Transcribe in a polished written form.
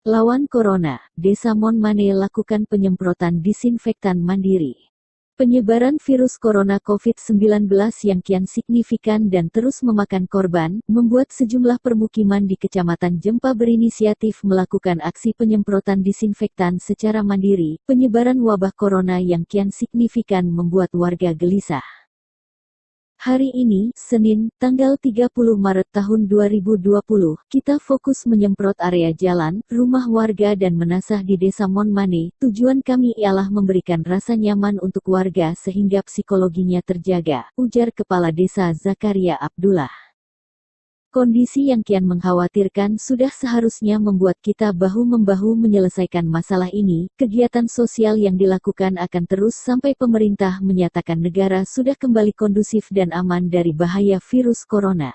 Lawan Corona, Desa Monmane lakukan penyemprotan disinfektan mandiri. Penyebaran virus corona COVID-19 yang kian signifikan dan terus memakan korban, membuat sejumlah permukiman di Kecamatan Jempa berinisiatif melakukan aksi penyemprotan disinfektan secara mandiri. Penyebaran wabah corona yang kian signifikan membuat warga gelisah. Hari ini, Senin, tanggal 30 Maret tahun 2020, kita fokus menyemprot area jalan, rumah warga dan menasah di Desa Monmane. Tujuan kami ialah memberikan rasa nyaman untuk warga sehingga psikologinya terjaga, ujar Kepala Desa Zakaria Abdullah. Kondisi yang kian mengkhawatirkan sudah seharusnya membuat kita bahu-membahu menyelesaikan masalah ini. Kegiatan sosial yang dilakukan akan terus sampai pemerintah menyatakan negara sudah kembali kondusif dan aman dari bahaya virus corona.